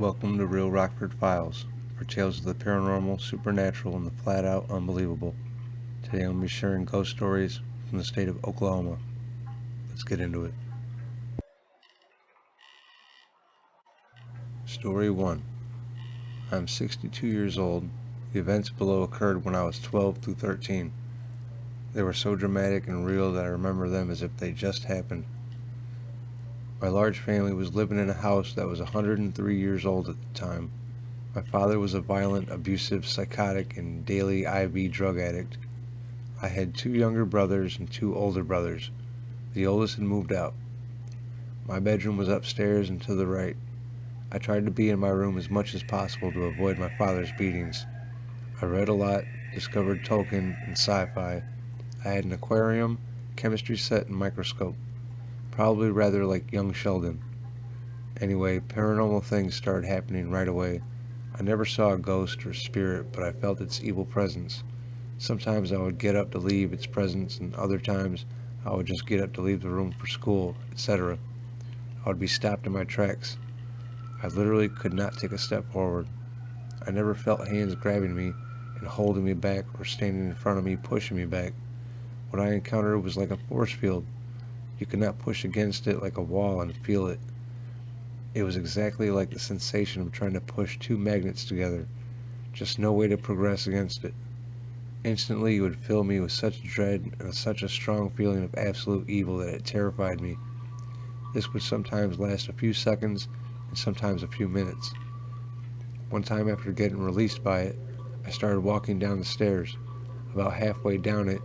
Welcome to Real Rockford Files, for tales of the paranormal, supernatural, and the flat-out unbelievable. Today I'm going to be sharing ghost stories from the state of Oklahoma. Let's get into it. Story 1. I'm 62 years old. The events below occurred when I was 12 through 13. They were so dramatic and real that I remember them as if they just happened. My large family was living in a house that was 103 years old at the time. My father was a violent, abusive, psychotic, and daily IV drug addict. I had 2 younger brothers and 2 older brothers. The oldest had moved out. My bedroom was upstairs and to the right. I tried to be in my room as much as possible to avoid my father's beatings. I read a lot, discovered Tolkien and sci-fi. I had an aquarium, chemistry set, and microscope. Probably rather like young Sheldon. Anyway, paranormal things started happening right away. I never saw a ghost or spirit, but I felt its evil presence. Sometimes I would get up to leave its presence, and other times I would just get up to leave the room for school, etc. I would be stopped in my tracks. I literally could not take a step forward. I never felt hands grabbing me and holding me back or standing in front of me pushing me back. What I encountered was like a force field. You could not push against it like a wall and feel it. It was exactly like the sensation of trying to push 2 magnets together. Just no way to progress against it. Instantly it would fill me with such dread and such a strong feeling of absolute evil that it terrified me. This would sometimes last a few seconds and sometimes a few minutes. One time after getting released by it, I started walking down the stairs. About halfway down it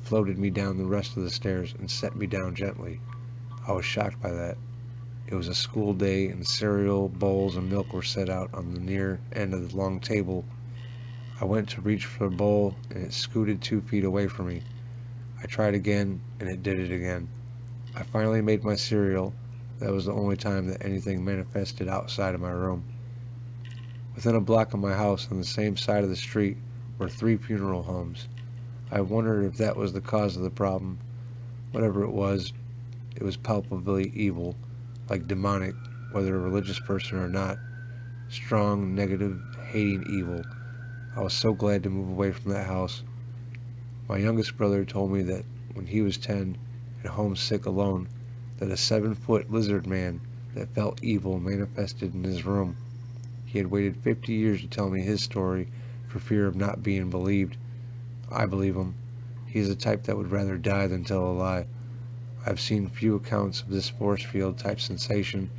floated me down the rest of the stairs and set me down gently. I was shocked by that. It was a school day and cereal, bowls, and milk were set out on the near end of the long table. I went to reach for the bowl and it scooted 2 feet away from me. I tried again and it did it again. I finally made my cereal. That was the only time that anything manifested outside of my room. Within a block of my house on the same side of the street were 3 funeral homes. I wondered if that was the cause of the problem. Whatever it was palpably evil, like demonic, whether a religious person or not. Strong, negative, hating evil. I was so glad to move away from that house. My youngest brother told me that when he was 10 and homesick alone, that a 7-foot lizard man that felt evil manifested in his room. He had waited 50 years to tell me his story for fear of not being believed. I believe him. He is the type that would rather die than tell a lie. I've seen few accounts of this force field type sensation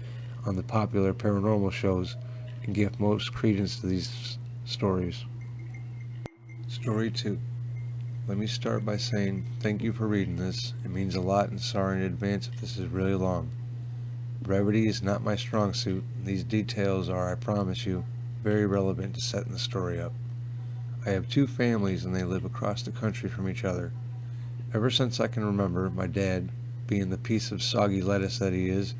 on the popular paranormal shows and give most credence to these stories. Story 2. Let me start by saying thank you for reading this. It means a lot and sorry in advance if this is really long. Brevity is not my strong suit, and these details are, I promise you, very relevant to setting the story up. I have 2 families and they live across the country from each other. Ever since I can remember, my dad, being the piece of soggy lettuce that he is,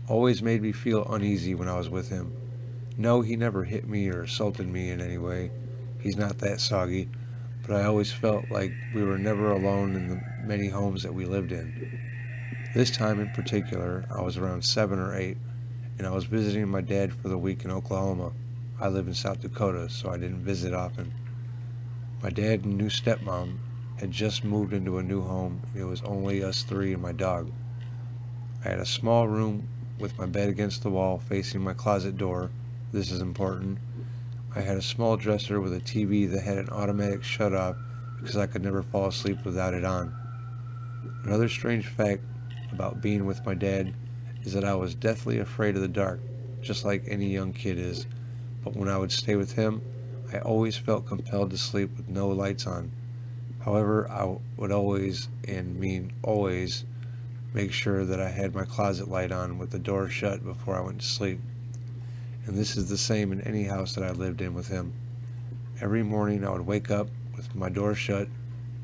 always made me feel uneasy when I was with him. No, he never hit me or assaulted me in any way. He's not that soggy, but I always felt like we were never alone in the many homes that we lived in. This time in particular, I was around 7 or 8, and I was visiting my dad for the week in Oklahoma. I live in South Dakota, so I didn't visit often. My dad and new stepmom had just moved into a new home, and it was only us 3 and my dog. I had a small room with my bed against the wall facing my closet door. This is important. I had a small dresser with a TV that had an automatic shut-off because I could never fall asleep without it on. Another strange fact about being with my dad is that I was deathly afraid of the dark, just like any young kid is, but when I would stay with him, I always felt compelled to sleep with no lights on. However, I would always, and mean always, make sure that I had my closet light on with the door shut before I went to sleep. And this is the same in any house that I lived in with him. Every morning I would wake up with my door shut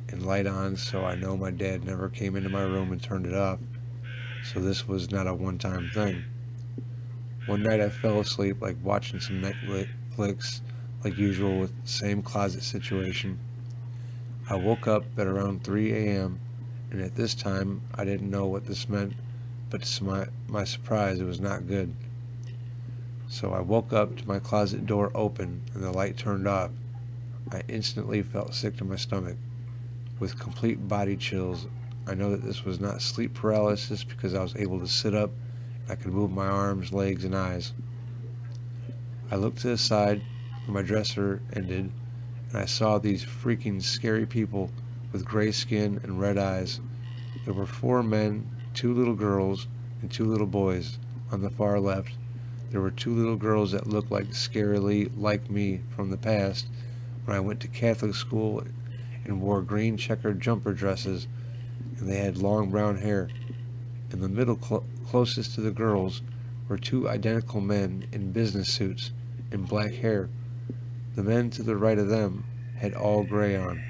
and light on, so I know my dad never came into my room and turned it off, so this was not a one-time thing. One night I fell asleep like watching some Netflix like usual with the same closet situation. I woke up at around 3 a.m. and at this time I didn't know what this meant, but to my surprise it was not good. So I woke up to my closet door open and the light turned off. I instantly felt sick to my stomach, with complete body chills. I know that this was not sleep paralysis because I was able to sit up and I could move my arms, legs, and eyes. I looked to the side where my dresser ended and I saw these freaking scary people with gray skin and red eyes. There were 4 men, 2 little girls, and 2 little boys. On the far left, there were 2 little girls that looked like scarily like me from the past when I went to Catholic school and wore green checkered jumper dresses, and they had long brown hair. In the middle, closest to the girls, were 2 identical men in business suits and black hair. The men to the right of them had all gray on,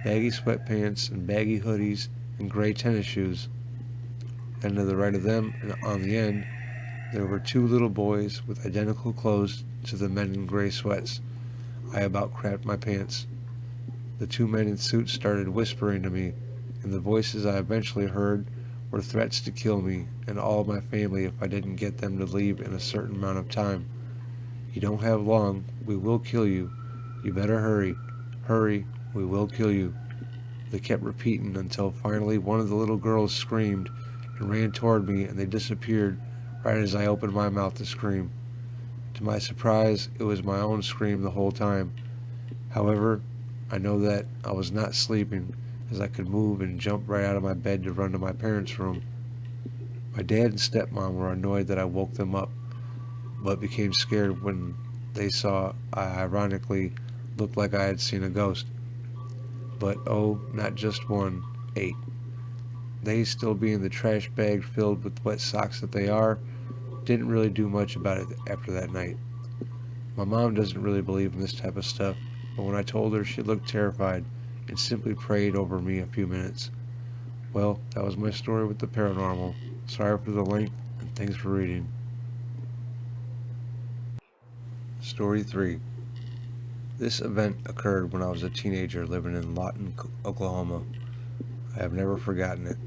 baggy sweatpants and baggy hoodies and gray tennis shoes. Then to the right of them and on the end, there were 2 little boys with identical clothes to the men in gray sweats. I about crapped my pants. The 2 men in suits started whispering to me, and the voices I eventually heard were threats to kill me and all my family if I didn't get them to leave in a certain amount of time. You don't have long, we will kill you. You better hurry. Hurry, we will kill you. They kept repeating until finally one of the little girls screamed and ran toward me, and they disappeared right as I opened my mouth to scream. To my surprise, it was my own scream the whole time. However, I know that I was not sleeping, as I could move and jump right out of my bed to run to my parents' room. My dad and stepmom were annoyed that I woke them up, but became scared when they saw I ironically looked like I had seen a ghost. But oh, not just one, 8. They, still being the trash bag filled with wet socks that they are, didn't really do much about it after that night. My mom doesn't really believe in this type of stuff, but when I told her, she looked terrified and simply prayed over me a few minutes. Well, that was my story with the paranormal. Sorry for the length, and thanks for reading. Story 3. This event occurred when I was a teenager living in Lawton, Oklahoma. I have never forgotten it.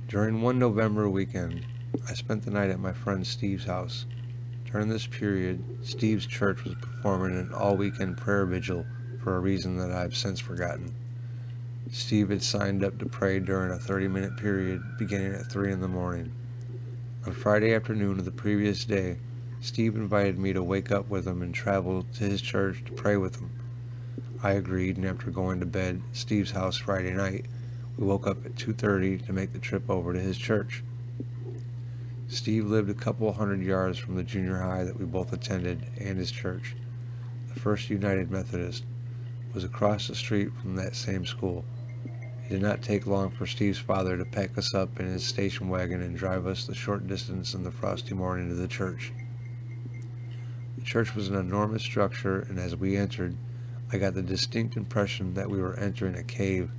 During one November weekend, I spent the night at my friend Steve's house. During this period, Steve's church was performing an all-weekend prayer vigil for a reason that I've since forgotten. Steve had signed up to pray during a 30-minute period beginning at 3 in the morning. On Friday afternoon of the previous day, Steve invited me to wake up with him and travel to his church to pray with him. I agreed, and after going to bed at Steve's house Friday night, we woke up at 2:30 to make the trip over to his church. Steve lived a couple hundred yards from the junior high that we both attended and his church. The First United Methodist was across the street from that same school. It did not take long for Steve's father to pack us up in his station wagon and drive us the short distance in the frosty morning to the church. The church was an enormous structure, and as we entered, I got the distinct impression that we were entering a cave.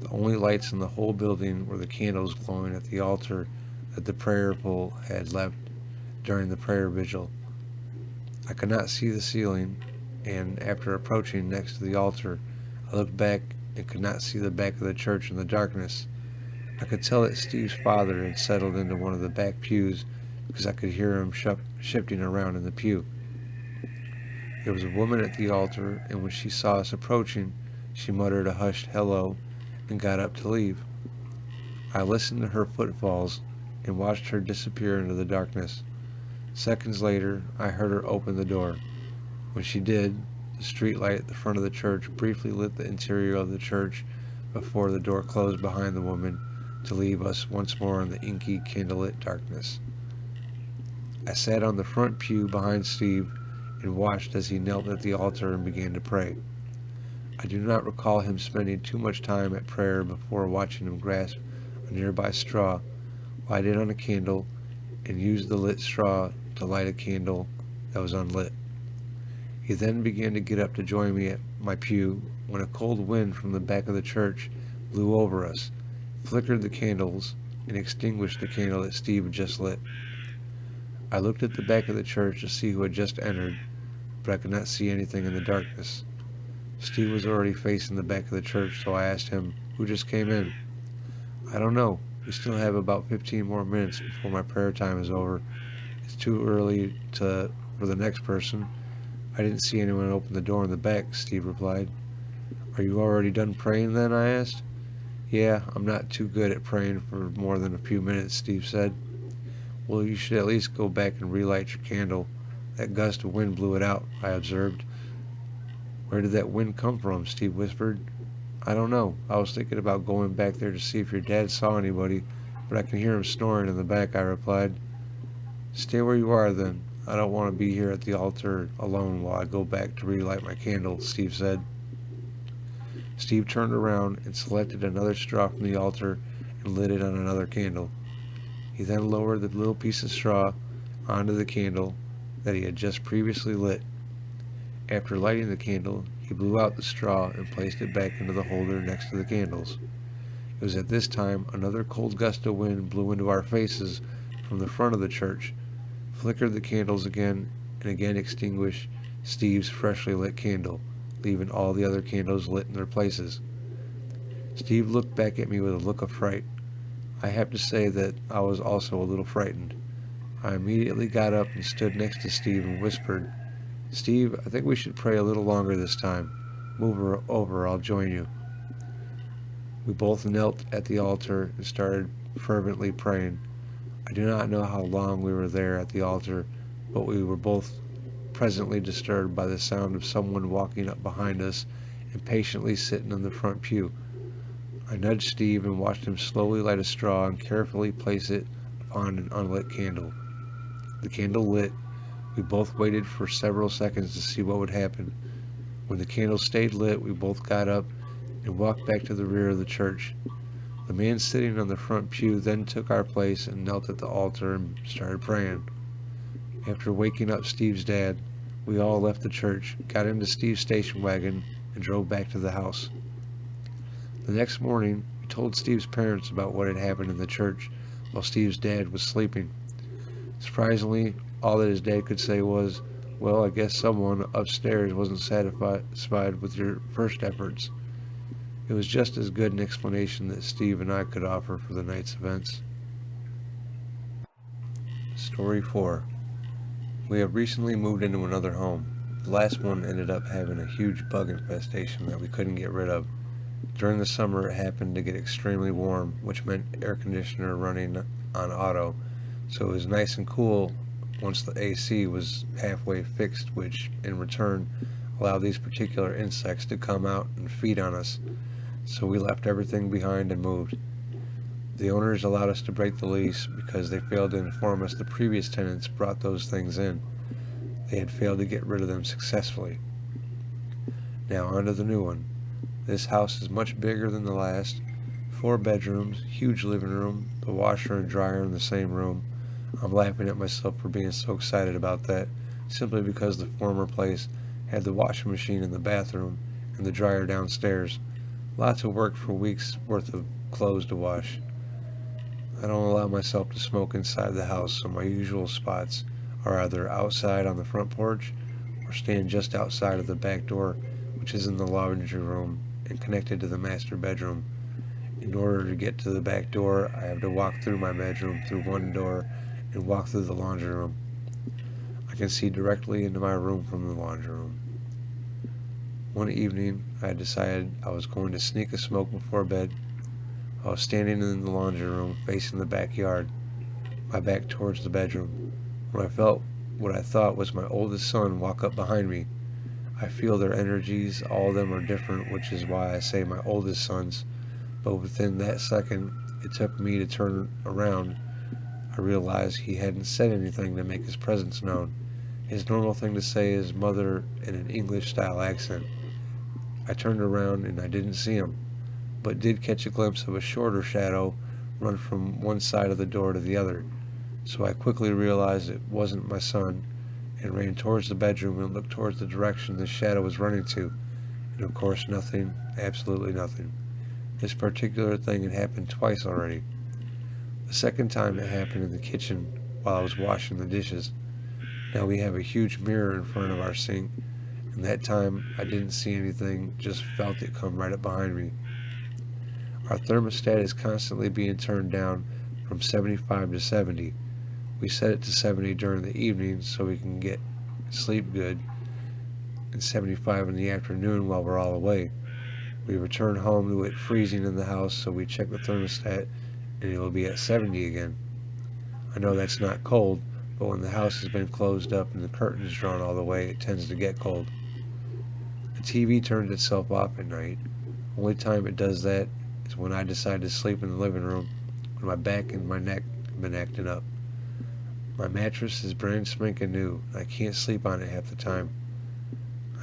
The only lights in the whole building were the candles glowing at the altar that the prayer pole had left during the prayer vigil. I could not see the ceiling, and after approaching next to the altar, I looked back and could not see the back of the church in the darkness. I could tell that Steve's father had settled into one of the back pews because I could hear him shifting around in the pew. There was a woman at the altar, and when she saw us approaching, she muttered a hushed hello and got up to leave. I listened to her footfalls and watched her disappear into the darkness. Seconds later, I heard her open the door. When she did, the street light at the front of the church briefly lit the interior of the church before the door closed behind the woman to leave us once more in the inky, candlelit darkness. I sat on the front pew behind Steve and watched as he knelt at the altar and began to pray. I do not recall him spending too much time at prayer before watching him grasp a nearby straw, light it on a candle, and use the lit straw to light a candle that was unlit. He then began to get up to join me at my pew when a cold wind from the back of the church blew over us, flickered the candles, and extinguished the candle that Steve had just lit. I looked at the back of the church to see who had just entered, but I could not see anything in the darkness. Steve was already facing the back of the church, so I asked him, "Who just came in?" "I don't know. We still have about 15 more minutes before my prayer time is over, It's too early for the next person. I didn't see anyone open the door in the back, Steve replied. Are you already done praying then? I asked. Yeah, I'm not too good at praying for more than a few minutes, Steve said. Well, you should at least go back and relight your candle. That gust of wind blew it out, I observed. Where did that wind come from? Steve whispered. I don't know. I was thinking about going back there to see if your dad saw anybody, but I can hear him snoring in the back, I replied. Stay where you are then. I don't want to be here at the altar alone while I go back to relight my candle, Steve said. Steve turned around and selected another straw from the altar and lit it on another candle. He then lowered the little piece of straw onto the candle that he had just previously lit. After lighting the candle, he blew out the straw and placed it back into the holder next to the candles. It was at this time another cold gust of wind blew into our faces from the front of the church, flickered the candles again, and again extinguished Steve's freshly lit candle, leaving all the other candles lit in their places. Steve looked back at me with a look of fright. I have to say that I was also a little frightened. I immediately got up and stood next to Steve and whispered, Steve, I think we should pray a little longer this time. Move over, I'll join you. We both knelt at the altar and started fervently praying. I do not know how long we were there at the altar, but we were both presently disturbed by the sound of someone walking up behind us and patiently sitting in the front pew. I nudged Steve and watched him slowly light a straw and carefully place it upon an unlit candle. The candle lit. We both waited for several seconds to see what would happen. When the candle stayed lit, we both got up and walked back to the rear of the church. The man sitting on the front pew then took our place and knelt at the altar and started praying. After waking up Steve's dad, we all left the church, got into Steve's station wagon, and drove back to the house. The next morning, we told Steve's parents about what had happened in the church while Steve's dad was sleeping. Surprisingly, all that his dad could say was, well, I guess someone upstairs wasn't satisfied with your first efforts. It was just as good an explanation that Steve and I could offer for the night's events. Story 4. We have recently moved into another home. The last one ended up having a huge bug infestation that we couldn't get rid of. During the summer, it happened to get extremely warm, which meant air conditioner running on auto, so it was nice and cool once the AC was halfway fixed, which in return allowed these particular insects to come out and feed on us. So we left everything behind and moved. The owners allowed us to break the lease because they failed to inform us the previous tenants brought those things in. They had failed to get rid of them successfully. Now on to the new one. This house is much bigger than the last. 4 bedrooms, huge living room, the washer and dryer in the same room. I'm laughing at myself for being so excited about that, simply because the former place had the washing machine in the bathroom and the dryer downstairs. Lots of work for weeks worth of clothes to wash. I don't allow myself to smoke inside the house, so my usual spots are either outside on the front porch or stand just outside of the back door, which is in the laundry room and connected to the master bedroom. In order to get to the back door, I have to walk through my bedroom through one door and walk through the laundry room. I can see directly into my room from the laundry room. One evening, I decided I was going to sneak a smoke before bed. I was standing in the laundry room facing the backyard, my back towards the bedroom, when I felt what I thought was my oldest son walk up behind me. I feel their energies, all of them are different, which is why I say my oldest sons, but within that second it took me to turn around. I realized he hadn't said anything to make his presence known. His normal thing to say is mother in an English-style accent. I turned around and I didn't see him, but did catch a glimpse of a shorter shadow run from one side of the door to the other. So I quickly realized it wasn't my son and ran towards the bedroom and looked towards the direction the shadow was running to. And of course nothing, absolutely nothing. This particular thing had happened twice already. The second time it happened in the kitchen while I was washing the dishes. Now we have a huge mirror in front of our sink, and that time I didn't see anything, just felt it come right up behind me. Our thermostat is constantly being turned down from 75 to 70. We set it to 70 during the evening so we can get sleep good, and 75 in the afternoon while we're all away. We return home to it freezing in the house, so we check the thermostat and it will be at 70 again. I know that's not cold, but when the house has been closed up and the curtains drawn all the way, it tends to get cold. The TV turns itself off at night. Only time it does that is when I decide to sleep in the living room when my back and my neck have been acting up. My mattress is brand spanking new. I can't sleep on it half the time.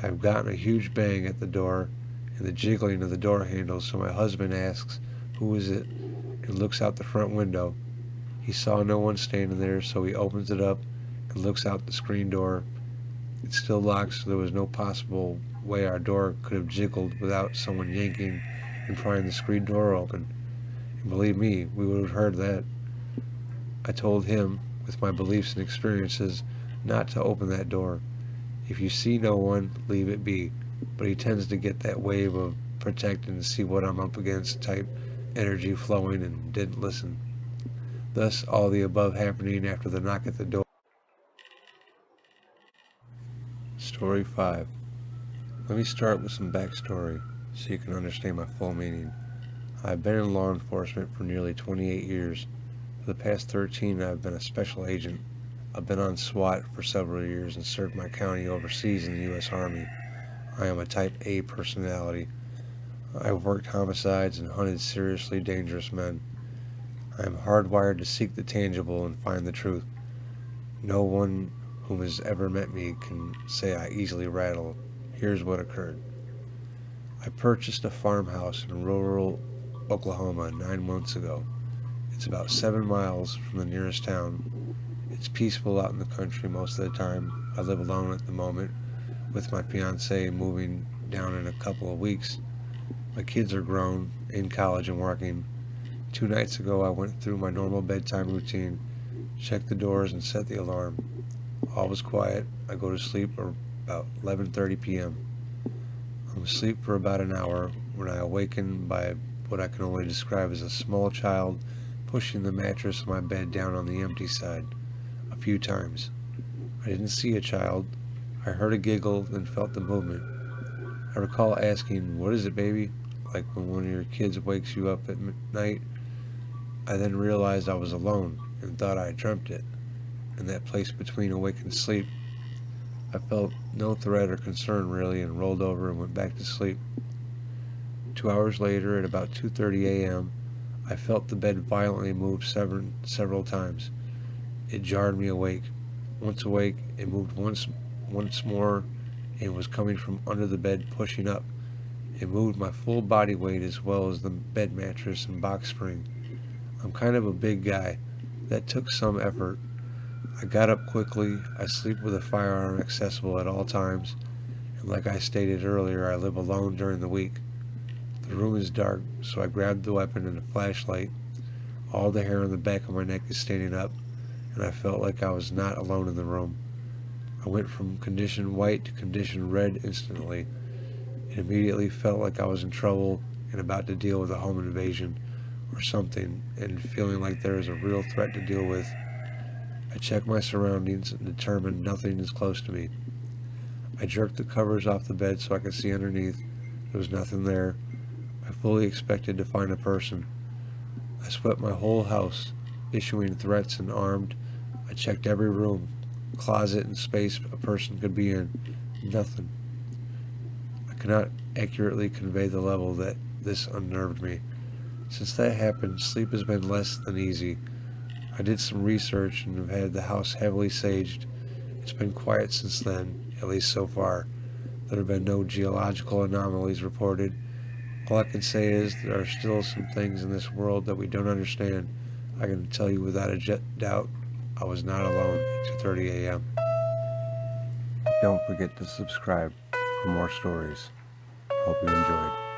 I've gotten a huge bang at the door and the jiggling of the door handle, so my husband asks, "Who is it?" and looks out the front window. He saw no one standing there, so he opens it up and looks out the screen door. It's still locked, so there was no possible way our door could have jiggled without someone yanking and prying the screen door open. And believe me, we would have heard that. I told him, with my beliefs and experiences, not to open that door. If you see no one, leave it be. But he tends to get that wave of protect and see what I'm up against type energy flowing and didn't listen. Thus, all the above happening after the knock at the door. Story 5. Let me start with some backstory so you can understand my full meaning. I've been in law enforcement for nearly 28 years. For the past 13, I've been a special agent. I've been on SWAT for several years and served my county overseas in the U.S. Army. I am a Type A personality. I've worked homicides and hunted seriously dangerous men. I am hardwired to seek the tangible and find the truth. No one whom has ever met me can say I easily rattle. Here's what occurred. I purchased a farmhouse in rural Oklahoma 9 months ago. It's about 7 miles from the nearest town. It's peaceful out in the country most of the time. I live alone at the moment, with my fiance moving down in a couple of weeks. My kids are grown, in college and working. 2 nights ago I went through my normal bedtime routine, checked the doors and set the alarm. All was quiet. I go to sleep about 11:30 p.m. I'm asleep for about an hour when I awaken by what I can only describe as a small child pushing the mattress of my bed down on the empty side a few times. I didn't see a child. I heard a giggle, then felt the movement. I recall asking, "What is it, baby?" like when one of your kids wakes you up at night. I then realized I was alone and thought I had dreamt it, in that place between awake and sleep. I felt no threat or concern really and rolled over and went back to sleep. 2 hours later, at about 2:30 a.m., I felt the bed violently move several times. It jarred me awake. Once awake, it moved once more and was coming from under the bed, pushing up. It moved my full body weight as well as the bed mattress and box spring. I'm kind of a big guy. That took some effort. I got up quickly. I sleep with a firearm accessible at all times, and like I stated earlier, I live alone during the week. The room is dark, so I grabbed the weapon and a flashlight. All the hair on the back of my neck is standing up, and I felt like I was not alone in the room. I went from condition white to condition red instantly. It immediately felt like I was in trouble and about to deal with a home invasion or something, and feeling like there is a real threat to deal with. I checked my surroundings and determined nothing is close to me. I jerked the covers off the bed so I could see underneath. There was nothing there. I fully expected to find a person. I swept my whole house, issuing threats and armed. I checked every room, closet, and space a person could be in. Nothing. I cannot accurately convey the level that this unnerved me. Since that happened, sleep has been less than easy. I did some research and have had the house heavily saged. It's been quiet since then, at least so far. There have been no geological anomalies reported. All I can say is there are still some things in this world that we don't understand. I can tell you without a doubt, I was not alone at 2:30 a.m. Don't forget to subscribe for more stories. Hope you enjoyed.